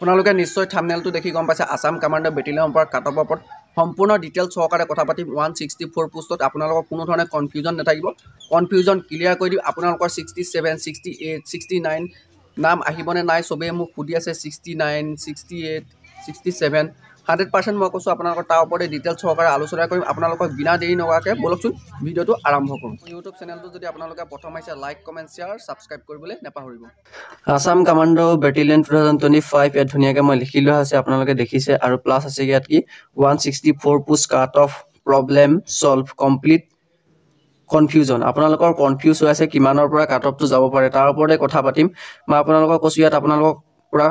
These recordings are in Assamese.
আপোনালোকে নিশ্চয় থাম্বনেইলটো দেখি গম পাইছে আসাম কমাণ্ডো বেটেলিয়নৰ পৰা কাটঅফৰ ওপৰত সম্পূৰ্ণ ডিটেইলছ সহকাৰে কথা পাতিম 164 পোষ্টত আপোনালোকৰ কোনো ধৰণৰ কনফিউজন নাথাকিব কনফিউজন ক্লিয়াৰ কৰি দিম আপোনালোকৰ 67 68 69 নাম আহিবনে নাই সবেই মোক সুধি আছে 69 68 67 100% মই কৈছো আপোনালোকৰ তাৰ ওপৰতে ডিটেইলছ সহকাৰে আলোচনা কৰিম আপোনালোকক বিনা দেৰি নকৰাকৈ বলকচোন ভিডিঅটো আৰম্ভ কৰোঁ ইউটিউব চেনেলটো যদি আপোনালোকে প্ৰথম আহিছে লাইক কমেণ্ট শ্বেয়াৰ সাবস্ক্ৰাইব কৰিবলৈ নাপাহৰিব আসাম কমাণ্ডো বেটেলিয়ন 2025 ইয়াত ধুনীয়াকৈ মই লিখি লোৱা আছে আপোনালোকে দেখিছে আৰু প্লাছ আছে ইয়াত কি 164 post cut off problem solve complete confusion আপোনালোকৰ কনফিউজ হৈ আছে কিমানৰ পৰা কাট অফটো যাব পাৰে তাৰ ওপৰতে কথা পাতিম মই আপোনালোকক কৈছো ইয়াত আপোনালোকক পুৰা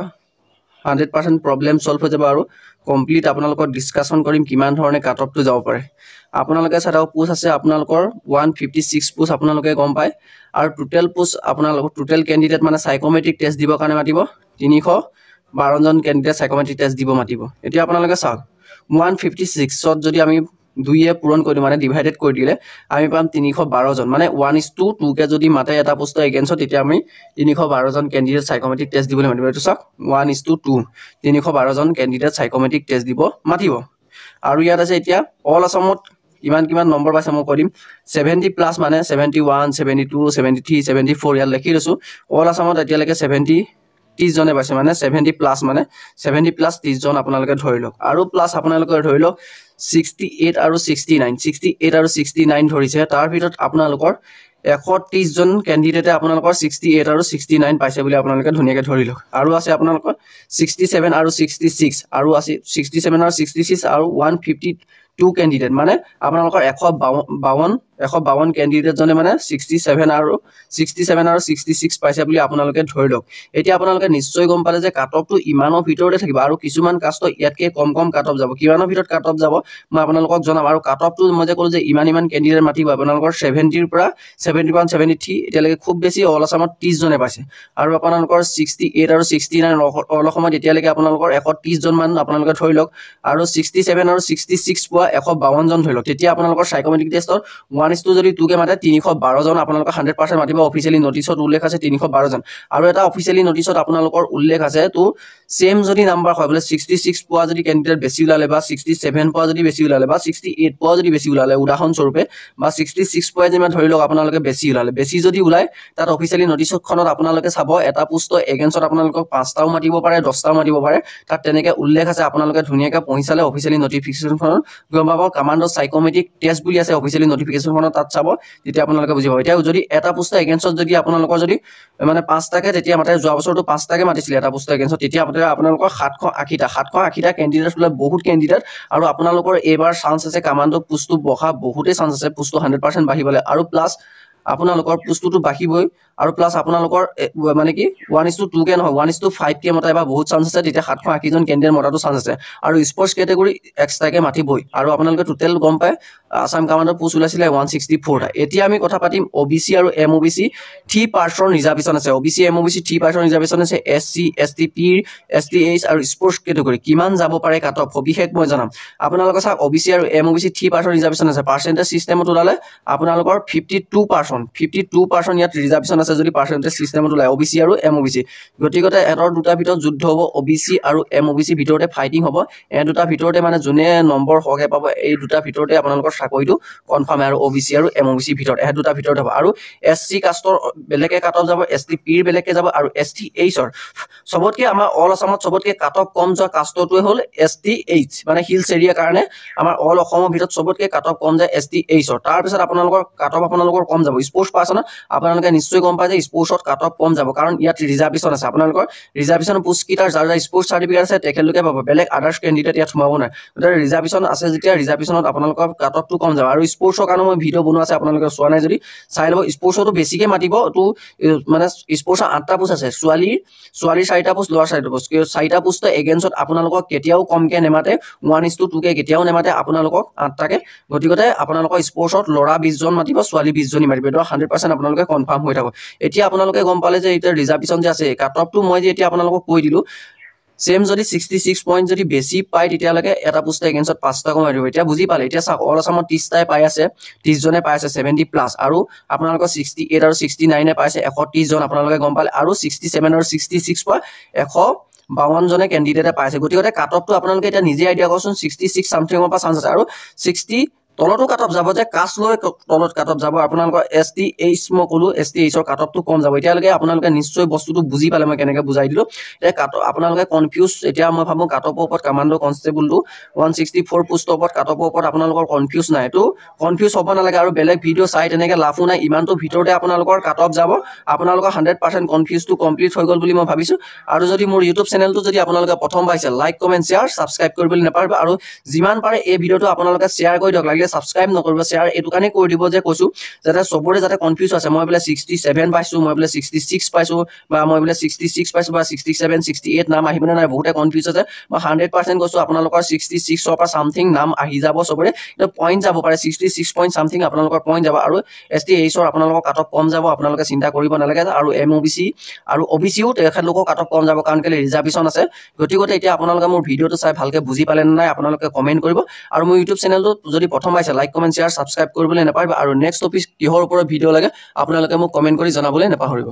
100% প্ৰবলেম সলভ হৈ যাব আৰু কমপ্লিট আপোনালোকৰ ডিসকাশন কৰিম কিমান ধৰণে কাট অফটো যাব পাৰে আপোনালোকে চাও পোষ্ট আছে আপোনালোকৰ 156 পোষ্ট আপোনালোকে গম পায় আৰু টোটাল পোষ্ট আপোনালোকৰ টোটাল ক্যান্ডিডেট মানে সাইকোমেট্ৰিক টেষ্ট দিব কাৰণে মাতিব 312 জন ক্যান্ডিডেট সাইকোমেট্ৰিক টেষ্ট দিব মাতিব এতিয়া আপোনালোকে চাওক 156 ত যদি আমি দুইয়ে পূৰণ কৰি মানে ডিভাইডেড কৰি দিলে আমি পাম 312 জন মানে 1:2 কে যদি মাতে এটা পোষ্টৰ এগেইনষ্ট তেতিয়া আমি 312 জন ক্যান্ডিডেট সাইকোমেট্ৰিক টেষ্ট দিবলৈ মাতিব এটো চাওক 1:2 312 জন ক্যান্ডিডেট সাইকোমেট্ৰিক টেষ্ট দিব মাতিব আৰু ইয়াত আছে এতিয়া অল আসামত কিমান নম্বৰ পাইছে মই কৰিম 70 প্লাস মানে 71 72 73 74 ইয়াত লিখি লৈছো অল আসামত এতিয়া লৈকে 70 30 জনে পাইছে মানে 70 প্লাস মানে 70 প্লাস 30 জন আপোনালোকে ধৰি লওক আৰু প্লাস আপোনালোকে ধৰি লওক 68 আৰু 69 আৰু 69 ধৰিছে তাৰ ভিতৰত আপোনালোকৰ 130 জন ক্যান্ডিডেটে আপোনালোকৰ 68 আৰু 69 পাইছে বুলি আপোনালোকে ধুনীয়াকৈ ধৰি লওক আৰু আছে আপোনালোকৰ 67 আৰু 66 আৰু আছে 67 আৰু 66 আৰু 152 ক্যান্ডিডেট মানে আপোনালোকৰ 152 ক্যান্ডিডেট জনে মানে 67 আৰু 66 পাইছে বুলি আপোনালোকে ধৰি লওক এতিয়া আপোনালোকে নিশ্চয় গম পালে যে কাট অফটো ইমানৰ ভিতৰতে থাকিব আৰু কিছুমান কাষ্ট ইয়াতকে কম কাট অফ যাব কিমানৰ ভিতৰত কাট অফ যাব মই আপোনালোকক জনাম আৰু কাট অফটো মই যে কলো যে ইমান ক্যান্ডিডেট মাতিব আপোনালোকৰ 70 ৰ পৰা 71 73 এতিয়ালৈকে খুব বেছি অল আসামত 30 জনে পাইছে আৰু আপোনালোকৰ 68 আৰু 69 অল অসমত এতিয়ালৈকে আপোনালোকৰ 130 জন মান আপোনালোকে ধৰি লওক আৰু 67 আৰু 66 পোৱা 152 জন ধৰি লওক তেতিয়া আপোনালোকৰ সাইকোমেট্ৰিক টেষ্টৰ 1:2 যদি 2 কে মাতে 312 জন আপোনালোকৰ 100% মাতিব অফিচিয়ালি নোটিছত উল্লেখ আছে 312 জন আৰু এটা অফিচিয়ালি নোটিছত আপোনালোকৰ উল্লেখ আছে তো সেম যদি নাম্বাৰ হয় বলে 66 পোৱা যদি ক্যান্ডিডেট বেছি উলালে বা 67 পোৱা যদি বেছি উলালে বা 68 পোৱা যদি বেছি উলালে উদাহৰণ স্বৰূপে বা 66 পোৱা যেমন ধৰি লওক আপোনালোকে বেছি উলালে বেছি যদি উলাই তাত অফিচিয়ালি নোটিছখনত আপোনালোকে চাব এটা পোষ্টৰ এগেইনষ্টত আপোনালোকক 5টাও মাতিব পাৰে 10টাও মাতিব পাৰে তাত তেনেকৈ উল্লেখ আছে আপোনালোকে ধুনীয়াকৈ পঢ়িছালে অফিচিয়ালি নোটিফিকেশনখনত গম পাব কমান্ডো সাইকোমেট্ৰিক টেষ্ট বুলি আছে অফিচিয়ালি নোটিফিকেশনখনত তাত চাব তেতিয়া আপোনালোকে বুজিব এতিয়া যদি এটা পোষ্টৰ এগেইনষ্টত যদি আপোনালোকৰ যদি মানে 5টাকে তেতিয়া মাতে যোৱা বছৰটো 5টাকে মাতিছিল এটা পোষ্টৰ এগেইনষ্টত তেতিয়া আপোনালোকৰ 780টা ক্যান্ডিডেট হলে বহুত ক্যান্ডিডেট আৰু আপোনালোকৰ এবাৰ চান্স আছে কমান্ডো পোষ্টটো বহা বহুতে চান্স আছে পোষ্টটো 100% বাঢ়িবলে আৰু প্লাস আপোনালোকৰ পোষ্টটো বাঢ়িবই আৰু প্লাস আপোনালোকৰ মানে কি 1:2 কে নহয় 1:5 কে মতাইবা বহুত চান্স আছে তেতিয়া 780 জন ক্যান্ডিডেট মতাটো চান্স আছে আৰু স্পোৰ্টস ক্যাটেগৰি এক্সট্ৰাকে মাতিবই আৰু আপোনালোকে টোটাল গম পায় আসাম কমান্ডো পোষ্ট উলাইছিলে 164 টা এতিয়া আমি কথা পাতিম ওবিসি আৰু এমওবিসি 3% ৰিজাৰ্ভেশন আছে ওবিসি এমওবিসি 3% ৰিজাৰ্ভেশন আছে এসসি এসটিপি এসটিএইচ আৰু স্পোৰ্টস ক্যাটেগৰি কিমান যাব পাৰে কাট অফ বিশেষ মই জানাম আপোনালোকে চাওক ওবিসি আৰু এমওবিসি 3% ৰিজাৰ্ভেশন আছে পাৰ্সেন্টেজ সিস্টেমত উলালে আপোনালোকৰ 52% ইয়াত ৰিজাৰ্ভেশন আছে যদি পাৰ্সেন্টেজ সিস্টেমত উলাই ওবিসি আৰু এমওবিসি গতিকতে এৰৰ দুটা ভিতৰত যুদ্ধ হ'ব ওবিসি আৰু এমওবিসি ভিতৰতে ফাইটিং হ'ব এই দুটা ভিতৰতে মানে যোনে নম্বৰ হকে পাব এই দুটা ভিতৰতে আপোনালোকৰ চাকৰিটো কনফাৰ্ম আৰু ওবিসি আৰু এমওবিসি ভিতৰত এই দুটা ভিতৰত হ'ব আৰু এসসি কাষ্টৰ বেলেগে কাট অফ যাব এসটিপিৰ বেলেগে যাব আৰু এসটিএইচৰ সবতকে আমাৰ অল আসামত সবতকে কাট অফ কম যোৱা কাষ্টটোৱে হ'ল এসটিএইচ মানে হিলছ এৰিয়া কাৰণে আমাৰ অল অসমৰ ভিতৰত সবতকে কাট অফ কম যায় এসটিএইচৰ তাৰ পিছত আপোনালোকৰ কাট অফ আপোনালোকৰ কম যাব স্পোৰ্টস পাৰ্সন আপোনালোকে নিশ্চয় গম পায় যে স্পোৰ্টছত কাট অফ কম যাব কাৰণ ইয়াত ৰিজাৰ্ভেশন আছে আপোনালোকৰ ৰিজাৰ্ভেশন পোষ্ট কিটাৰ যাৰ স্পোৰ্টস সাৰ্টিফিকেট আছে তেখেতলোকে পাব বেলেগ আদাৰ্স ক্যান্ডিডেট ইয়াত সোমাব নাই গতিকে ৰিজাৰ্ভেশন আছে যেতিয়া ৰিজাৰ্ভেশনত আপোনালোকৰ কাট অফটো কম যাব আৰু স্পোৰ্টছৰ কাৰণে মই ভিডিও বনোৱা আছে আপোনালোকে চোৱা নাই যদি চাই লব স্পোৰ্টছটো বেছিকে মাতিব তো মানে স্পোৰ্টছৰ 8টা পোষ্ট আছে ছোৱালীৰ 4টা পোষ্ট ল'ৰা 4টা পোষ্ট 4টা পোষ্টৰ এগেইনষ্টত আপোনালোকক কেতিয়াও কমকে নেমাতে 1:2 কে কেতিয়াও নেমাতে আপোনালোকক 8টাকে গতিকতে আপোনালোকৰ স্পোৰ্টছত ল'ৰা 20 জন মাতিব ছোৱালী 20 জনী মাতিব এটা 100% আপোনালোকে কনফাৰ্ম হৈ থাকক এতিয়া আপোনালোকে গম পালে যে এটা ৰিজাৰ্ভেশন যে আছে কাট অফটো মই যে এতিয়া আপোনালোকক কৈ দিলো সেম যদি 66 পইণ্ট যদি বেছি পায় তেতিয়া লাগে এটা পোষ্ট এগেইনষ্টত 5টা কমাই দিব এতিয়া বুজি পালে এতিয়া চাওক অল আসামত 30টাই পাই আছে 30 জনে পাই আছে 70 প্লাস আৰু আপোনালোকৰ 68 আৰু 69 এ পাইছে 130 জন আপোনালোকে গম পালে আৰু 67 আৰু 66 পা 100 52জনে কেণ্ডিডেটে পাইছে গতিকে কাট অফটো আপোনালোকে এতিয়া নিজে আইডিয়া কৰকচোন 66 সামথিঙৰ পৰা চান্স আছে আৰু 60 তলতো কাট অফ যাব যে কাষ্ট লৈ তলত কাট অফ যাব আপোনালোকৰ ST H মই ক'লো ST H ৰ কাট অফটো কম যাব এতিয়ালৈকে আপোনালোকে নিশ্চয় বস্তুটো বুজি পালে মই কেনেকৈ বুজাই দিলো এই কাট আপোনালোকে কনফিউজ এতিয়া মই ভাবো কাট অফৰ ওপৰত কমাণ্ডো কনষ্টেবলটো 164 পোষ্টৰ ওপৰত কাট অফৰ ওপৰত আপোনালোকৰ কনফিউজ নাই তো কনফিউজ হ'ব নালাগে আৰু বেলেগ ভিডিঅ' চাই তেনেকৈ লাভো নাই ইমানটো ভিতৰতে আপোনালোকৰ কাট অফ যাব আপোনালোকৰ 100% কনফিউজটো কমপ্লিট হৈ গ'ল বুলি মই ভাবিছো আৰু যদি মোৰ ইউটিউব চেনেলটো যদি আপোনালোকে প্ৰথম পাইছে লাইক কমেণ্ট শ্বেয়াৰ ছাবস্ক্ৰাইব কৰিবলৈ নাপাহৰিব আৰু যিমান পাৰে এই ভিডিঅ'টো আপোনালোকে শ্বেয়াৰ কৰি দিয়ক লাগিলে ছাবস্ক্ৰাইব নকৰিব শ্বেয়াৰ এইটো কাৰণে কৰি দিব যে কৈছো যাতে সবৰে যাতে কনফিউজ আছে মই বোলে 67 পাইছো মই বোলে 66 পাইছো বা মই বোলে 66 পাইছো বা 67 68 নাম আহিবনে নাই বহুতে কনফিউজ আছে মই 100% কৈছো আপোনালোকৰ 66 ৰ পৰা সামথিং নাম আহি যাব সবৰে পইণ্ট যাব পাৰে 66 পইণ্ট সামথিং আপোনালোকৰ পইণ্ট যাব আৰু ST H ৰ আপোনালোকৰ কাট অফ কম যাব আপোনালোকে চিন্তা কৰিব নালাগে আৰু MOBC আৰু OBCও তেখেতলোকৰ কাট অফ কম যাব কাৰণ কেলে ৰিজাৰ্ভেশ্যন আছে গতিকে এতিয়া আপোনালোকে মোৰ ভিডিঅ'টো চাই ভালকে বুজি পালে নাই আপোনালোকে কমেণ্ট কৰিব আৰু মোৰ ইউটিউব চেনেলটো যদি প্ৰথম পাইছে লাইক কমেণ্ট শ্বেয়াৰ ছাবস্ক্ৰাইব কৰিবলৈ নাপাহৰিব আৰু নেক্সট টপিক কিহৰ ওপৰত ভিডিঅ' লাগে আপোনালোকে মোক কমেণ্ট কৰি জনাবলৈ নাপাহৰিব